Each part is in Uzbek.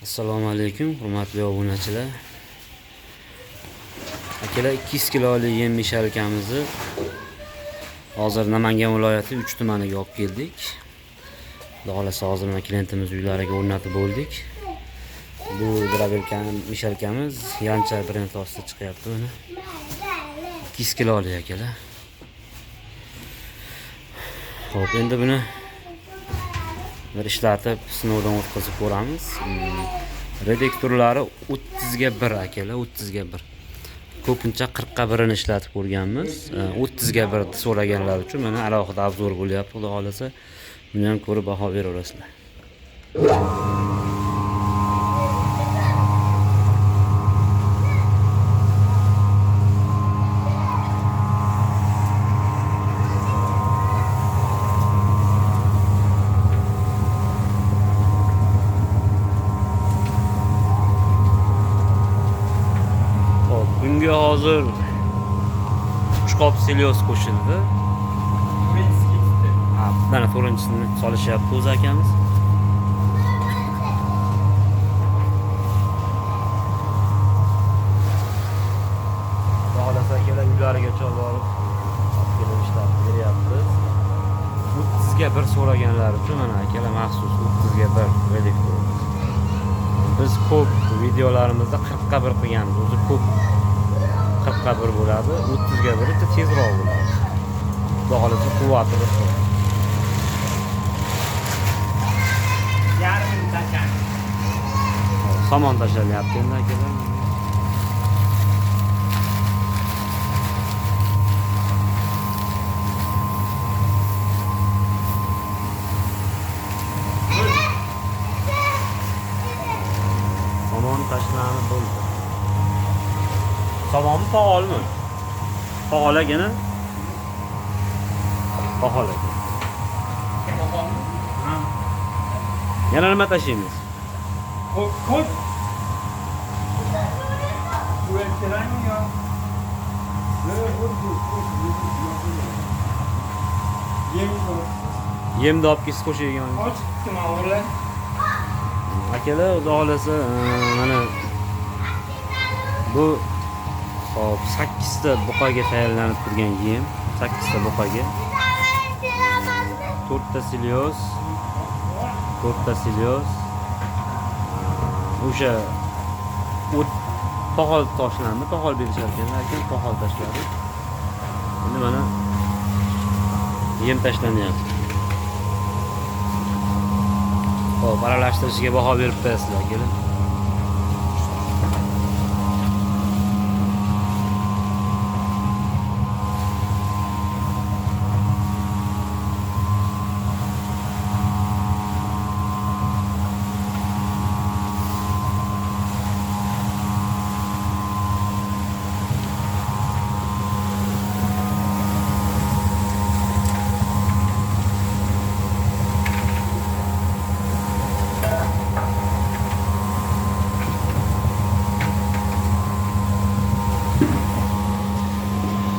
Assalomu alaykum, hurmatli obunachilar. Akalar 200 kilolik yem mishalkamizni hozir Namangan viloyati 3 tumaniga olib keldik. Xudo xolasa hozir mana klientimiz uylariga o'rnatib bo'ldik. Bu mishalkamiz Yancha brend ostida chiqyapti mana. 200 kilolik akalar. Xo'p, endi buni bir ishlatib sinovdan o'tkazib ko'ramiz. Redaktorlari 30 ga 1 akalar, 30 ga 1. Ko'pincha 40 ga 1 ni ishlatib ko'rganmiz. 30 ga 1 so'raganlar uchun mana alohida obzor bo'lyapti. Xudo xolasa buni ham ko'rib baho beraverasizlar. Bunga hozir 3 qop selyoz qo'shildi. Mana to'rinchisini solishyapti o'z akamiz. Xohlasa akalar uylarigacha borib kelib ishlab beryapmiz. 30 ga 1 so'raganlar uchun mana akalar maxsus 30 ga 1 redaktor. Biz ko'p videolarimizda 40 ga 1 qilganmiz. O'zi ko'p 40 ga 1 bo'ladi, 30 ga 1 tezroq bo'ladi. Xudo xolasa quvvati bir xil. Yarım takan. Somon tashlalyapti endi akalar. Somon tashlanib bo'ldi. Somonmi, tog'olmi? Tog'olagina. Tog'olaga. Yana nima tashlaymiz? Ko'k. Bu erkelaymi yo? Yemni olib kelib qo'shaygan. Ochibdi o'g'lim. Akalar, xudo xolasa mana bu hop 8 ta buqaga tayyorlanib turgan yem, 8 ta buqaga. 4 ta selyoz, 4 ta selyoz. O'sha tog'ol tashlandi, tog'ol berishar ekanlar, lekin tog'ol tashladi. Endi mana yem tashlanyapti. Hop, aralashtirishga baho berib qo'yasizlar, kelin.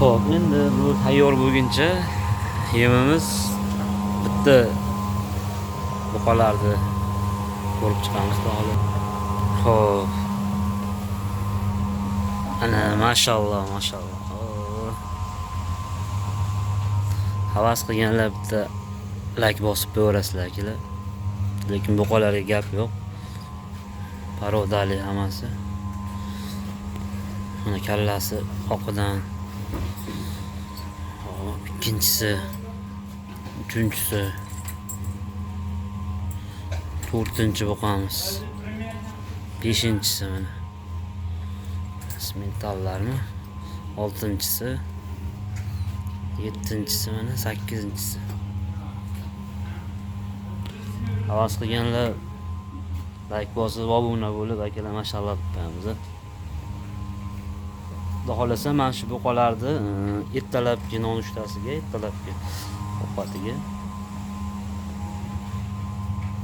Xo'p, endi bu tayyor bo'lguncha yemimiz bitta buqalarni ko'rib chiqamiz hozir. Xo'p. Ana mashalloh, mashalloh. Havas qilganlar bitta like bosib qo'yaverasizlar akalar. Lekin buqalarga gap yo'q. Parodali hammasi. Mana kallasi oqidan. İkincisi, üçüncüsü, dördüncü buqamiz, beşinchisi mana simentallarmi, oltinchisi, yettinchisi mana sakkizinchisi. Havas qilganlar like bosib, obuna bo'lib akalar mashallah deymiz. Xudo xolasa mana shu buqalarni ertalabki nonushtasiga, ertalabki ovqatiga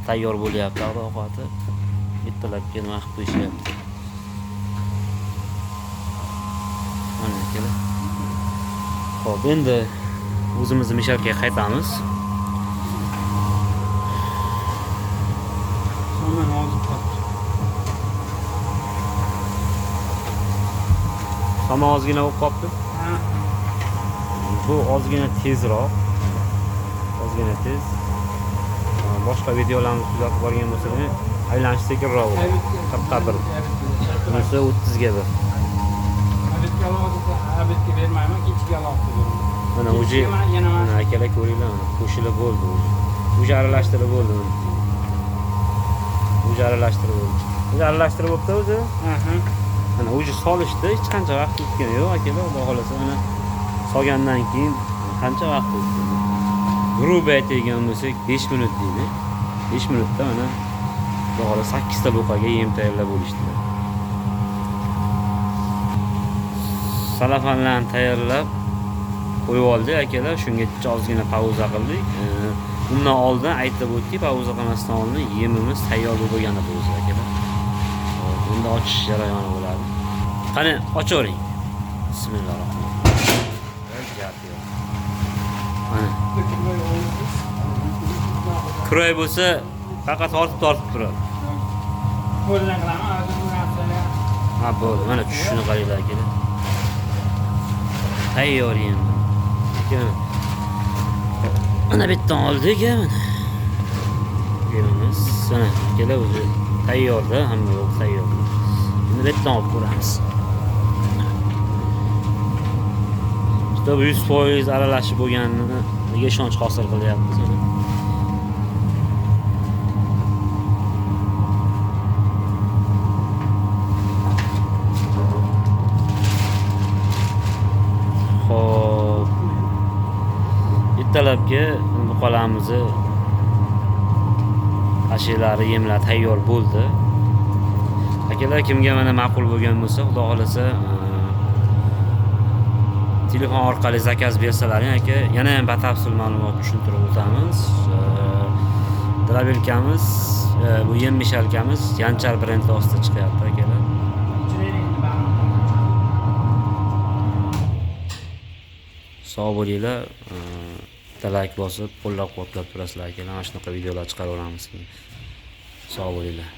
tayyor bo'lyapti ovqati. Ertalabki nima qilib qo'yishyapti. Mana akalar. Xo'p, endi o'zimizni mishalkaga qaytamiz. Hemen ağzı pat. Tomon ozgina bo'lib qolibdi. Ha. Bu ozgina tezroq. Ozgina tez. Boshqa videolarni kuzatib borgan bo'lsangiz, aylanish sekinroq bo'ladi. 41. Bunisi 30 ga 1. Abitga alohida, abitga bermayman, kechiga alohida beraman. Mana uji, mana akalar ko'ringlar, mana qo'shilib bo'ldi uji. Uji aralashtirib bo'ldi. Uji aralashtirib bo'ldi. Uji aralashtirib bo'libdi o'zi. Aha. Mana uji solishdi, hech qancha vaqt o'tgani yo'q akalar, xudo xolasa mana solgandan keyin qancha vaqt o'tdi. Grubi aytadigan bo'lsak 5 minut deydi. 5 minutda mana xudo xolasa 8 ta buqaga yem tayyorlab bo'lishdi. Salafanlarni tayyorlab qo'yib oldik akalar, shungacha ozgina pauza qildik. Undan oldin aytib o'tdik, pauza qilmasdan oldin yemimiz tayyor bo'lgan edi o'zi akalar. Endi ochish jarayoni bo'ladi. Qani, ochavering. Bismillahirrohmanirrohim. Mana kuray bo'lsa faqat tortib turadi. Qo'ldan qilaman, hozir bu narsalar. Ha, bo'ldi. Mana tushishini qaranglar akalar. Tayyor yem. Mana bittan oldik mana. Yemimiz mana akalar o'zi tayyorda, hamma yo'q tayyor. Endi bittan olib ko'ramiz. Bu 100% aralashib bo'lganini ishonch hosil qilyapmiz. Xo'p. Ertalabki buqalarimizni ashlari yemlar tayyor bo'ldi. Akalar, kimga mana ma'qul bo'lgan bo'lsa, xudo xolasa telefon orqali zakaz bersalaring aka, yana ham batafsil ma'lumot tushuntirib o'tamiz. Drabelkamiz, bu yem mishalkamiz Yanchar brendi ostida chiqyapti akalar. Sog' bo'linglar. Like bosib, qo'llab-quvvatlab turasizlar akalar. Mana shunaqa videolar chiqaraveramiz. Sog' bo'linglar.